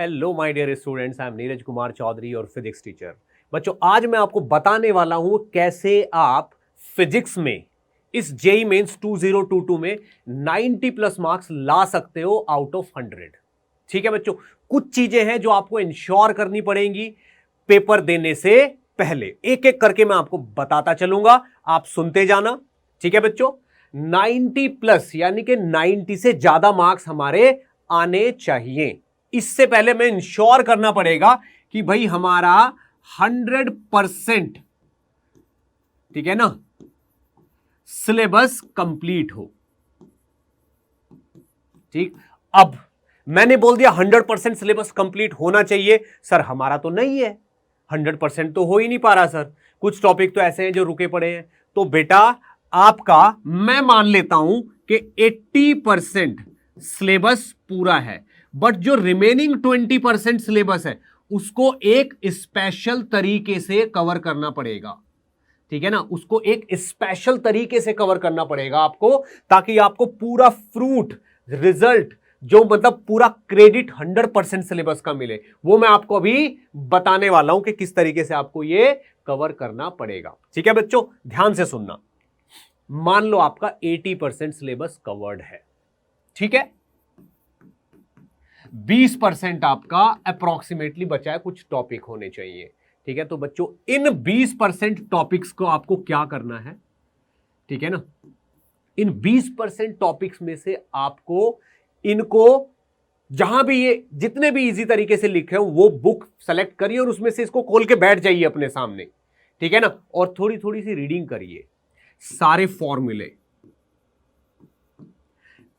Hello my dear students, I am Neeraj Kumar Chaudhary और physics teacher. बच्चों, आज मैं आपको बताने वाला हूं कैसे आप फिजिक्स में इस जेई मेंस 2022 में 90 प्लस मार्क्स ला सकते हो आउट ऑफ 100। ठीक है बच्चों, कुछ चीजें हैं जो आपको इंश्योर करनी पड़ेंगी पेपर देने से पहले। एक एक करके मैं आपको बताता चलूंगा, आप सुनते जाना। ठीक है बच्चों, 90 प्लस यानी कि 90 से ज्यादा मार्क्स हमारे आने चाहिए। इससे पहले मैं इंश्योर करना पड़ेगा कि भाई हमारा 100%, ठीक है ना, सिलेबस कंप्लीट हो। ठीक, अब मैंने बोल दिया 100% सिलेबस कंप्लीट होना चाहिए। सर हमारा तो नहीं है, 100% तो हो ही नहीं पा रहा सर, कुछ टॉपिक तो ऐसे हैं जो रुके पड़े हैं। तो बेटा आपका मैं मान लेता हूं कि 80% सिलेबस पूरा है, बट जो रिमेनिंग 20% सिलेबस है उसको एक स्पेशल तरीके से कवर करना पड़ेगा। ठीक है ना, उसको एक स्पेशल तरीके से कवर करना पड़ेगा आपको, ताकि आपको पूरा फ्रूट रिजल्ट जो मतलब पूरा क्रेडिट 100% सिलेबस का मिले। वो मैं आपको अभी बताने वाला हूं कि किस तरीके से आपको ये कवर करना पड़ेगा। ठीक है बच्चों, ध्यान से सुनना। मान लो आपका 80% सिलेबस कवर्ड है, ठीक है, 20% आपका अप्रोक्सीमेटली बचा है, कुछ टॉपिक होने चाहिए। ठीक है, तो बच्चों इन 20% टॉपिक्स को आपको क्या करना है, ठीक है ना, इन 20% टॉपिक्स में से आपको इनको जहां भी ये जितने भी इजी तरीके से लिखे हो वो बुक सेलेक्ट करिए और उसमें से इसको खोल के बैठ जाइए अपने सामने। ठीक है ना, और थोड़ी थोड़ी सी रीडिंग करिए। सारे फॉर्मूले,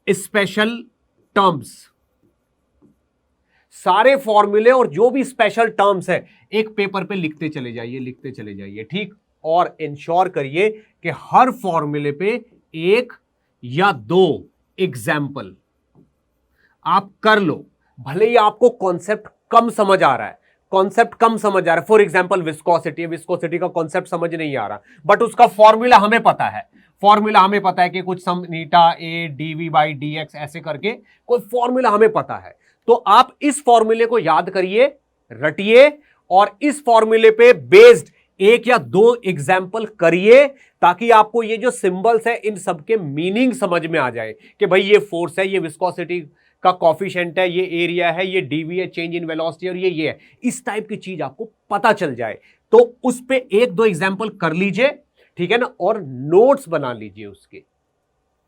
स्पेशल टर्म्स, सारे फॉर्मूले और जो भी स्पेशल टर्म्स है एक पेपर पे लिखते चले जाइए, लिखते चले जाइए। ठीक, और इंश्योर करिए कि हर फॉर्मूले पे एक या दो एग्जाम्पल आप कर लो। भले ही आपको कॉन्सेप्ट कम समझ आ रहा है, कॉन्सेप्ट कम समझ आ रहा है, फॉर एग्जाम्पल विस्कोसिटी, विस्कोसिटी का कॉन्सेप्ट समझ नहीं आ रहा, बट उसका फॉर्मूला हमें पता है। फॉर्मूला हमें पता है कि कुछ सम नीटा ए डीवी बाई डी एक्स ऐसे करके कोई फॉर्मूला हमें पता है। तो आप इस फॉर्मूले को याद करिए, रटिए, और इस फॉर्मूले पे बेस्ड एक या दो एग्जाम्पल करिए, ताकि आपको ये जो सिंबल्स है इन सबके मीनिंग समझ में आ जाए कि भाई ये फोर्स है, ये विस्कोसिटी का कॉफिशिएंट है, ये एरिया है, ये डीवी है, चेंज इन वेलोसिटी, और ये है। इस टाइप की चीज आपको पता चल जाए तो उस पे एक दो एग्जाम्पल कर लीजिए, ठीक है ना, और नोट्स बना लीजिए उसके।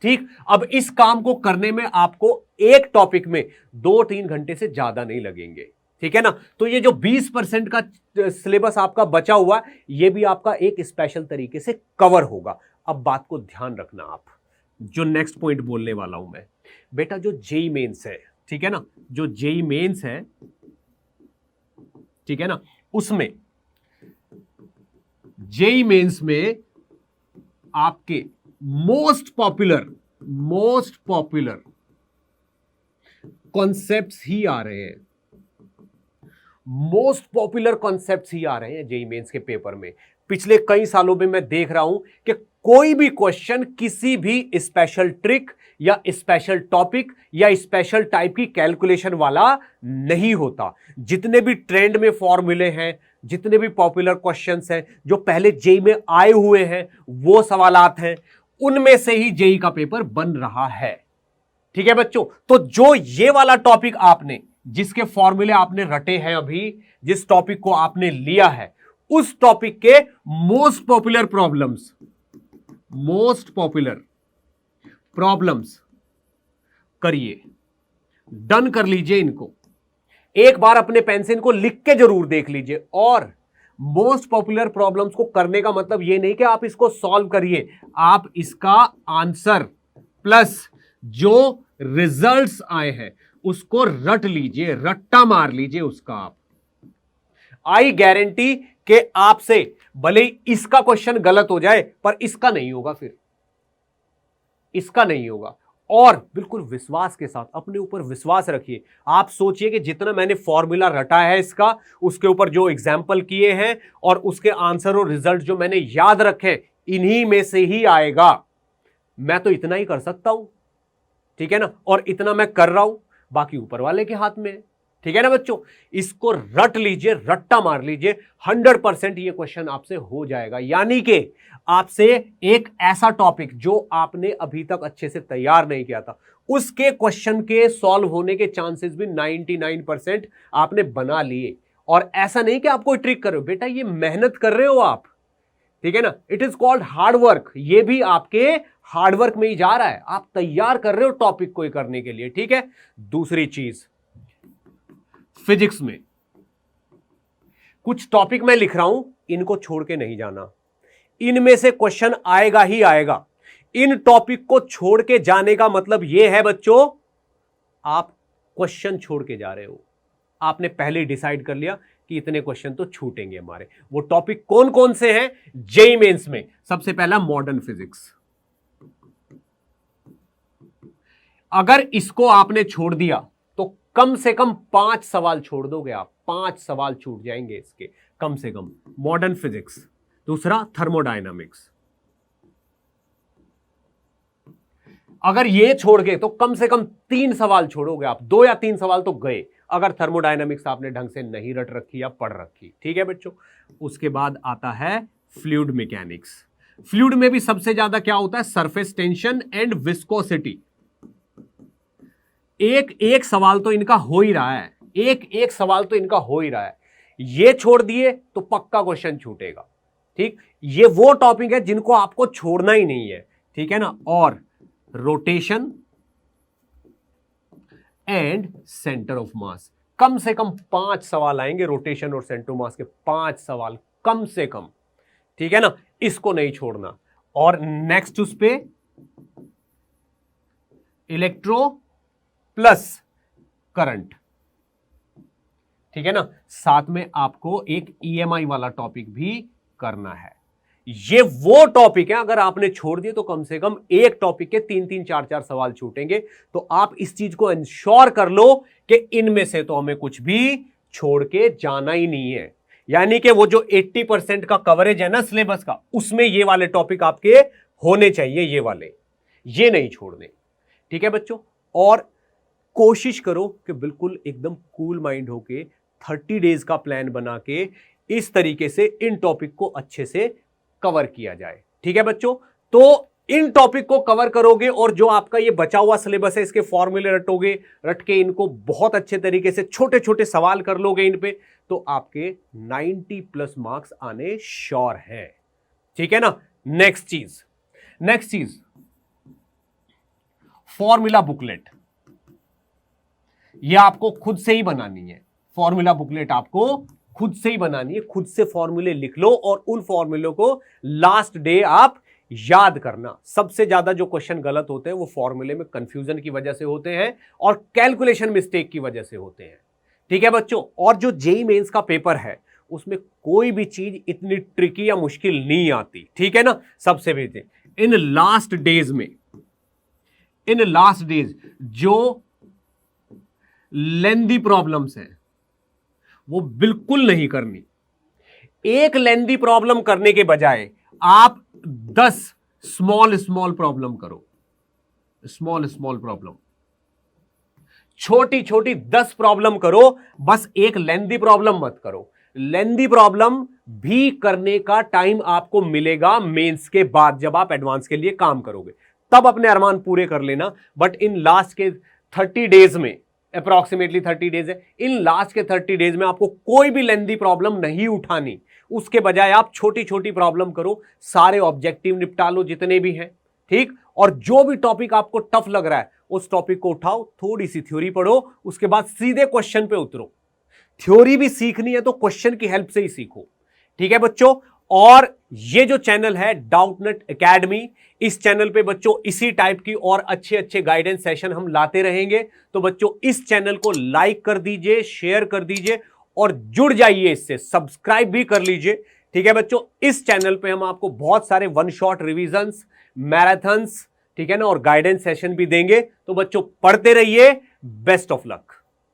ठीक, अब इस काम को करने में आपको एक टॉपिक में 2-3 घंटे से ज्यादा नहीं लगेंगे। ठीक है ना, तो ये जो 20% का सिलेबस आपका बचा हुआ है ये भी आपका एक स्पेशल तरीके से कवर होगा। अब बात को ध्यान रखना, आप जो नेक्स्ट पॉइंट बोलने वाला हूं मैं, बेटा जो जेई मेंस है, ठीक है ना, जो जेई मेंस है, ठीक है ना, उसमें जेई मेंस में आपके मोस्ट पॉपुलर कॉन्सेप्ट्स ही आ रहे हैं, मोस्ट पॉपुलर कॉन्सेप्ट्स ही आ रहे हैं जेई मेंस के पेपर में। पिछले कई सालों में मैं देख रहा हूं कि कोई भी क्वेश्चन किसी भी स्पेशल ट्रिक या स्पेशल टॉपिक या स्पेशल टाइप की कैलकुलेशन वाला नहीं होता। जितने भी ट्रेंड में फॉर्मूले हैं, जितने भी पॉपुलर क्वेश्चंस हैं जो पहले जेई में आए हुए हैं, वो सवालात हैं, उनमें से ही जेई का पेपर बन रहा है। ठीक है बच्चों, तो जो ये वाला टॉपिक आपने, जिसके फॉर्मूले आपने रटे हैं, अभी जिस टॉपिक को आपने लिया है, उस टॉपिक के मोस्ट पॉपुलर प्रॉब्लम्स करिए, डन कर लीजिए इनको। एक बार अपने पेन से इनको लिख के जरूर देख लीजिए। और मोस्ट पॉपुलर प्रॉब्लम्स को करने का मतलब ये नहीं कि आप इसको सॉल्व करिए, आप इसका आंसर प्लस जो रिजल्ट्स आए हैं उसको रट लीजिए, रट्टा मार लीजिए उसका। आप आई गारंटी कि आपसे भले ही इसका क्वेश्चन गलत हो जाए पर इसका नहीं होगा, फिर इसका नहीं होगा। और बिल्कुल विश्वास के साथ, अपने ऊपर विश्वास रखिए। आप सोचिए कि जितना मैंने फॉर्मूला रटा है इसका, उसके ऊपर जो एग्जाम्पल किए हैं और उसके आंसर और रिजल्ट जो मैंने याद रखे, इन्हीं में से ही आएगा। मैं तो इतना ही कर सकता हूं, ठीक है ना, और इतना मैं कर रहा हूं, बाकी ऊपर वाले के हाथ में। ठीक है ना बच्चों, इसको रट लीजिए, रट्टा मार लीजिए, 100% ये क्वेश्चन आपसे हो जाएगा। यानी कि आपसे एक ऐसा टॉपिक जो आपने अभी तक अच्छे से तैयार नहीं किया था, उसके क्वेश्चन के सॉल्व होने के चांसेस भी 99% आपने बना लिए। और ऐसा नहीं कि आप कोई ट्रिक कर रहे हो, बेटा ये मेहनत कर रहे हो आप, ठीक है ना, it is called hard work. ये भी आपके हार्ड वर्क में ही जा रहा है, आप तैयार कर रहे हो टॉपिक को करने के लिए, ठीक है। दूसरी चीज, फिजिक्स में कुछ टॉपिक मैं लिख रहा हूं, इनको छोड़ के नहीं जाना, इनमें से क्वेश्चन आएगा ही आएगा। इन टॉपिक को छोड़ के जाने का मतलब यह है बच्चों, आप क्वेश्चन छोड़ के जा रहे हो। आपने पहले डिसाइड कर लिया कि इतने क्वेश्चन तो छूटेंगे हमारे। वो टॉपिक कौन कौन से हैं जेईई मेंस में? सबसे पहला मॉडर्न फिजिक्स। अगर इसको आपने छोड़ दिया तो कम से कम 5 सवाल छोड़ दोगे आप, 5 सवाल छूट जाएंगे इसके कम से कम। Modern physics. दूसरा थर्मोडायनामिक्स। अगर ये छोड़ गए तो कम से कम 3 सवाल छोड़ोगे आप, 2 या 3 सवाल तो गए, अगर थर्मोडायनामिक्स आपने ढंग से नहीं रट रखी या पढ़ रखी, ठीक है बच्चों। उसके बाद आता है फ्लूइड मैकेनिक्स। फ्लूइड में भी सबसे ज्यादा क्या होता है? Surface tension and viscosity. एक सवाल तो इनका हो ही रहा है, एक सवाल तो इनका हो ही रहा है। ये छोड़ दिए तो पक्का क्वेश्चन छूटेगा, ठीक। ये वो टॉपिक है जिनको आपको छोड़ना ही नहीं है, ठीक है ना। और rotation and centre of mass, कम से कम 5 सवाल आएंगे रोटेशन और सेंटर ऑफ मास के, 5 सवाल कम से कम, ठीक है ना। इसको नहीं छोड़ना। और नेक्स्ट उस पे इलेक्ट्रो प्लस करंट, ठीक है ना। साथ में आपको एक ईएमआई वाला टॉपिक भी करना है। ये वो टॉपिक है, अगर आपने छोड़ दिए तो कम से कम एक टॉपिक के 3-3, 4-4 सवाल छूटेंगे। तो आप इस चीज को इंश्योर कर लो कि इनमें से तो हमें कुछ भी छोड़ के जाना ही नहीं है। यानी कि वो जो 80% का कवरेज है ना सिलेबस का, उसमें ये वाले टॉपिक आपके होने चाहिए, ये वाले, ये नहीं छोड़ने, ठीक है बच्चों। और कोशिश करो कि बिल्कुल एकदम कूल माइंड होके 30 डेज का प्लान बना के इस तरीके से इन टॉपिक को अच्छे से कवर किया जाए, ठीक है बच्चों। तो इन टॉपिक को कवर करोगे और जो आपका ये बचा हुआ सिलेबस है इसके फॉर्मूले रटोगे, रट के इनको बहुत अच्छे तरीके से छोटे छोटे सवाल कर लोगे इन पे, तो आपके 90+ मार्क्स आने श्योर है, ठीक है ना। नेक्स्ट चीज फॉर्मूला बुकलेट, ये आपको खुद से ही बनानी है। फॉर्मूला बुकलेट आपको खुद से ही बनानी है, खुद से फॉर्मूले लिख लो और उन फॉर्मूलों को लास्ट डे आप याद करना। सबसे ज्यादा जो क्वेश्चन गलत होते हैं वो फॉर्मूले में कंफ्यूजन की वजह से होते हैं और कैलकुलेशन मिस्टेक की वजह से होते हैं, ठीक है बच्चों। और जो जेईई मेंस का पेपर है उसमें कोई भी चीज इतनी ट्रिकी या मुश्किल नहीं आती, ठीक है ना। सबसे बेहतर इन लास्ट डेज जो लेंदी प्रॉब्लम्स हैं वो बिल्कुल नहीं करनी। एक लेंदी प्रॉब्लम करने के बजाय आप 10 स्मॉल प्रॉब्लम करो, स्मॉल प्रॉब्लम, छोटी 10 प्रॉब्लम करो, बस एक लेंदी प्रॉब्लम मत करो। लेंदी प्रॉब्लम भी करने का टाइम आपको मिलेगा मेंस के बाद, जब आप एडवांस के लिए काम करोगे तब अपने अरमान पूरे कर लेना। बट इन लास्ट के 30 डेज में, अप्रॉक्सीमेटली 30 डेज है, इन लास्ट के 30 डेज में आपको कोई भी लेंदी प्रॉब्लम नहीं उठानी। उसके बजाय आप छोटी प्रॉब्लम करो, सारे ऑब्जेक्टिव निपटा लो जितने भी हैं, ठीक। और जो भी टॉपिक आपको टफ लग रहा है उस टॉपिक को उठाओ, थोड़ी सी थ्योरी पढ़ो, उसके बाद सीधे क्वेश्चन पे उतरो। थ्योरी भी सीखनी है तो क्वेश्चन की हेल्प से ही सीखो, ठीक है बच्चों। और ये जो चैनल है डाउटनेट एकेडमी, इस चैनल पे बच्चों इसी टाइप की और अच्छे गाइडेंस सेशन हम लाते रहेंगे। तो बच्चों इस चैनल को लाइक कर दीजिए, शेयर कर दीजिए और जुड़ जाइए इससे, सब्सक्राइब भी कर लीजिए, ठीक है बच्चों। इस चैनल पे हम आपको बहुत सारे 1 शॉट रिविजन्स, मैराथन्स, ठीक है ना, और गाइडेंस सेशन भी देंगे। तो बच्चों पढ़ते रहिए। Best of luck.